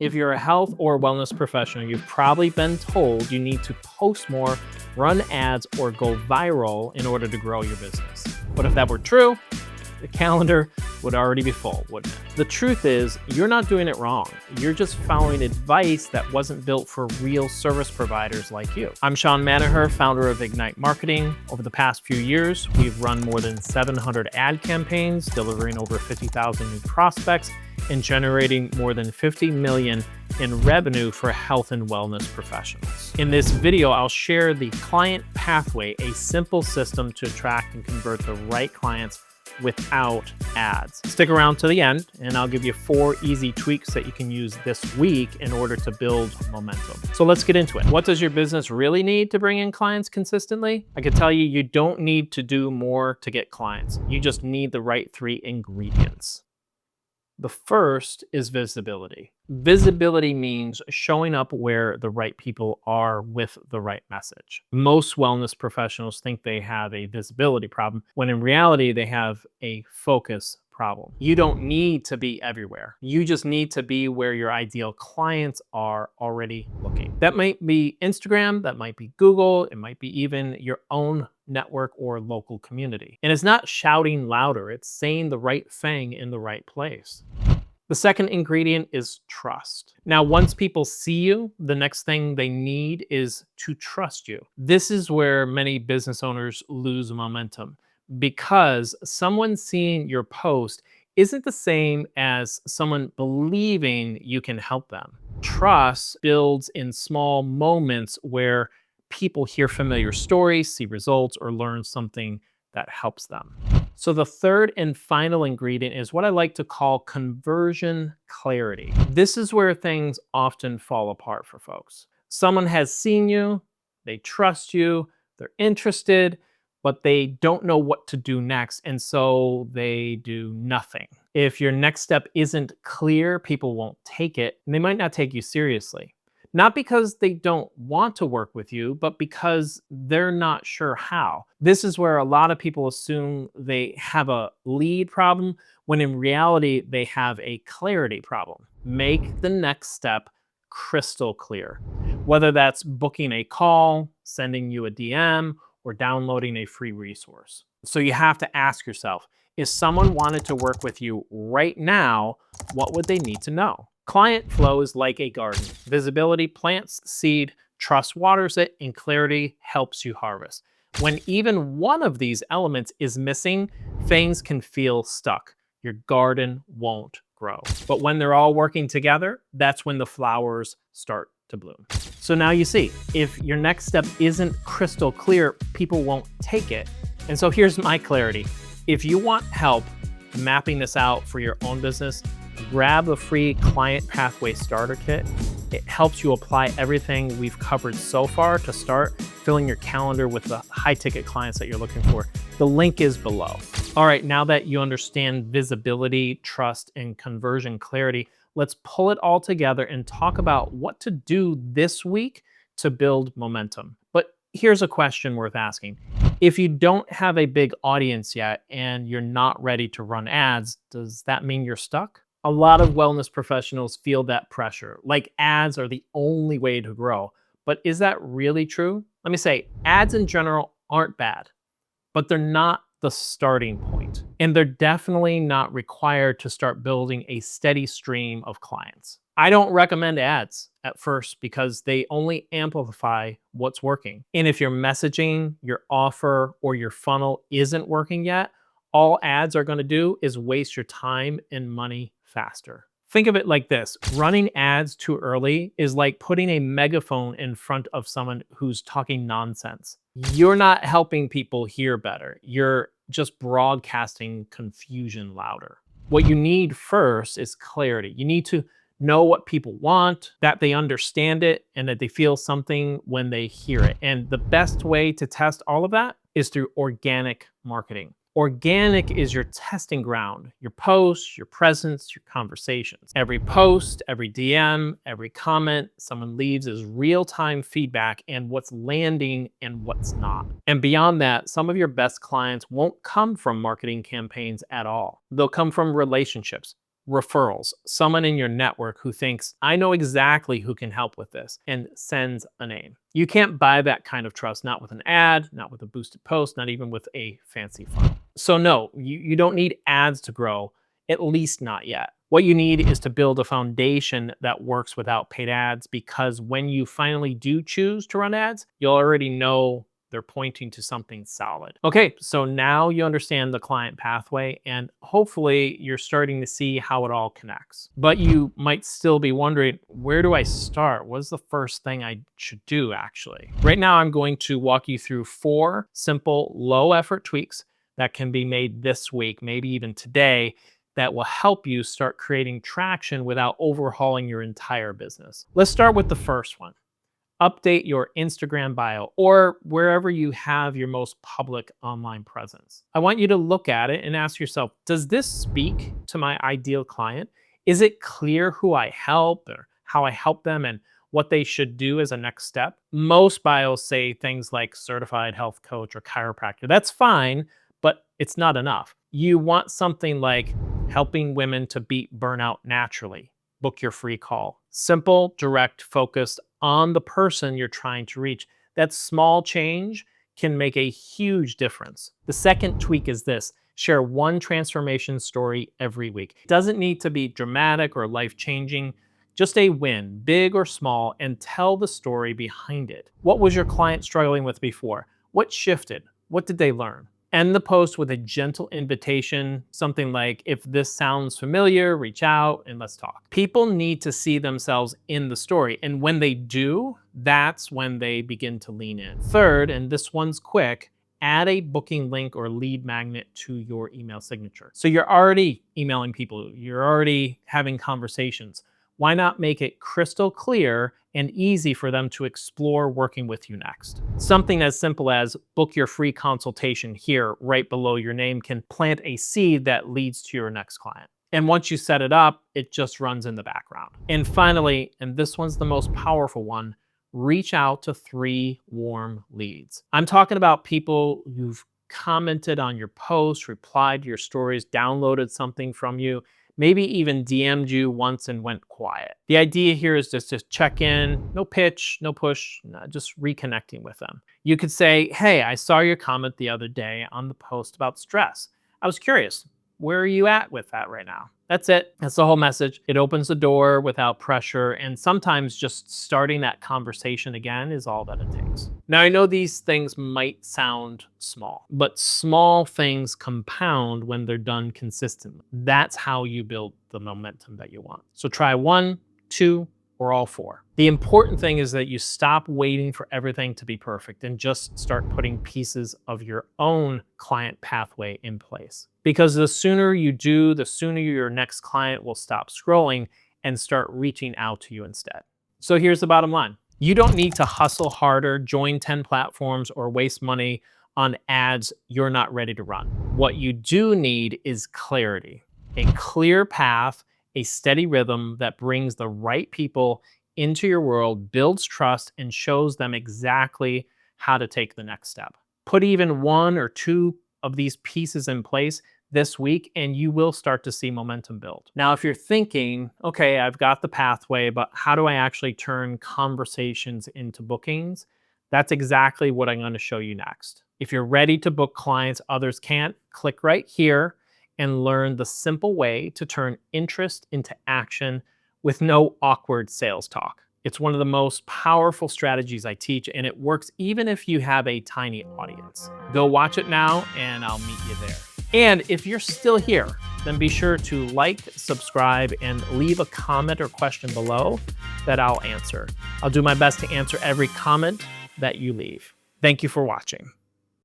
If you're a health or wellness professional, you've probably been told you need to post more, run ads, or go viral in order to grow your business. But if that were true, the calendar would already be full, wouldn't it? The truth is, you're not doing it wrong. You're just following advice that wasn't built for real service providers like you. I'm Shawn Manaher, founder of Ignite Marketing. Over the past few years, we've run more than 700 ad campaigns, delivering over 50,000 new prospects, and generating more than 50 million in revenue for health and wellness professionals. In this video, I'll share the client pathway, a simple system to attract and convert the right clients without ads. Stick around to the end and I'll give you 4 easy tweaks that you can use this week in order to build momentum. So let's get into it. What does your business really need to bring in clients consistently? I can tell you, you don't need to do more to get clients. You just need the right 3 ingredients. The first is visibility. Visibility means showing up where the right people are with the right message. Most wellness professionals think they have a visibility problem, when in reality, they have a focus problem. You don't need to be everywhere. You just need to be where your ideal clients are already looking. That might be Instagram, that might be Google, it might be even your own network or local community. And it's not shouting louder, it's saying the right thing in the right place. The second ingredient is trust. Now, once people see you, the next thing they need is to trust you. This is where many business owners lose momentum, because someone seeing your post isn't the same as someone believing you can help them. Trust builds in small moments where people hear familiar stories, see results, or learn something that helps them. So the third and final ingredient is what I like to call conversion clarity. This is where things often fall apart for folks. Someone has seen you, they trust you, they're interested, but they don't know what to do next, and so they do nothing. If your next step isn't clear, people won't take it, and they might not take you seriously. Not because they don't want to work with you, but because they're not sure how. This is where a lot of people assume they have a lead problem, when in reality, they have a clarity problem. Make the next step crystal clear. Whether that's booking a call, sending you a DM, or downloading a free resource. So you have to ask yourself, if someone wanted to work with you right now, what would they need to know? Client flow is like a garden. Visibility plants the seed, trust waters it, and clarity helps you harvest. When even one of these elements is missing, things can feel stuck. Your garden won't grow. But when they're all working together, that's when the flowers start to bloom. So now you see, if your next step isn't crystal clear, people won't take it. And so here's my clarity. If you want help mapping this out for your own business, grab the free Client Pathway Starter Kit. It helps you apply everything we've covered so far to start filling your calendar with the high-ticket clients that you're looking for. The link is below. All right, now that you understand visibility, trust, and conversion clarity, let's pull it all together and talk about what to do this week to build momentum. But here's a question worth asking. If you don't have a big audience yet and you're not ready to run ads, does that mean you're stuck? A lot of wellness professionals feel that pressure, like ads are the only way to grow. But is that really true? Let me say, ads in general aren't bad, but they're not the starting point. And they're definitely not required to start building a steady stream of clients. I don't recommend ads at first because they only amplify what's working. And if your messaging, your offer, or your funnel isn't working yet, all ads are going to do is waste your time and money faster. Think of it like this. Running ads too early is like putting a megaphone in front of someone who's talking nonsense. You're not helping people hear better. You're just broadcasting confusion louder. What you need first is clarity. You need to know what people want, that they understand it, and that they feel something when they hear it. And the best way to test all of that is through organic marketing. Organic is your testing ground, your posts, your presence, your conversations. Every post, every DM, every comment someone leaves is real-time feedback and what's landing and what's not. And beyond that, some of your best clients won't come from marketing campaigns at all. They'll come from relationships, referrals, someone in your network who thinks, I know exactly who can help with this, and sends a name. You can't buy that kind of trust, not with an ad, not with a boosted post, not even with a fancy funnel. So no, you don't need ads to grow, at least not yet. What you need is to build a foundation that works without paid ads, because when you finally do choose to run ads, you'll already know they're pointing to something solid. Okay, so now you understand the client pathway, and hopefully you're starting to see how it all connects. But you might still be wondering, where do I start? What is the first thing I should do actually? Right now, I'm going to walk you through 4 simple, low effort tweaks that can be made this week, maybe even today, that will help you start creating traction without overhauling your entire business. Let's start with the first one. Update your Instagram bio or wherever you have your most public online presence. I want you to look at it and ask yourself, does this speak to my ideal client? Is it clear who I help or how I help them and what they should do as a next step? Most bios say things like certified health coach or chiropractor. That's fine, but it's not enough. You want something like helping women to beat burnout naturally. Book your free call. Simple, direct, focused on the person you're trying to reach. That small change can make a huge difference. The second tweak is this: share one transformation story every week. It doesn't need to be dramatic or life-changing, just a win, big or small, and tell the story behind it. What was your client struggling with before? What shifted? What did they learn? End the post with a gentle invitation, something like, if this sounds familiar, reach out and let's talk. People need to see themselves in the story, and when they do, that's when they begin to lean in. Third, and this one's quick, add a booking link or lead magnet to your email signature. So you're already emailing people, you're already having conversations. Why not make it crystal clear and easy for them to explore working with you next? Something as simple as book your free consultation here right below your name can plant a seed that leads to your next client. And once you set it up, it just runs in the background. And finally, and this one's the most powerful one, reach out to 3 warm leads. I'm talking about people who've commented on your posts, replied to your stories, downloaded something from you, maybe even DM'd you once and went quiet. The idea here is just to check in, no pitch, no push, just reconnecting with them. You could say, hey, I saw your comment the other day on the post about stress. I was curious, where are you at with that right now? That's it. That's the whole message. It opens the door without pressure, and sometimes just starting that conversation again is all that it takes. Now, I know these things might sound small, but small things compound when they're done consistently. That's how you build the momentum that you want. So try 1, 2, or all 4. The important thing is that you stop waiting for everything to be perfect and just start putting pieces of your own client pathway in place. Because the sooner you do, the sooner your next client will stop scrolling and start reaching out to you instead. So here's the bottom line. You don't need to hustle harder, join 10 platforms, or waste money on ads you're not ready to run. What you do need is clarity, a clear path, a steady rhythm that brings the right people into your world, builds trust, and shows them exactly how to take the next step. Put even 1 or 2 of these pieces in place this week, and you will start to see momentum build. Now, if you're thinking, okay, I've got the pathway, but how do I actually turn conversations into bookings? That's exactly what I'm going to show you next. If you're ready to book clients others can't, click right here and learn the simple way to turn interest into action with no awkward sales talk. It's one of the most powerful strategies I teach, and it works even if you have a tiny audience. Go watch it now, and I'll meet you there. And if you're still here, then be sure to like, subscribe, and leave a comment or question below that I'll answer. I'll do my best to answer every comment that you leave. Thank you for watching.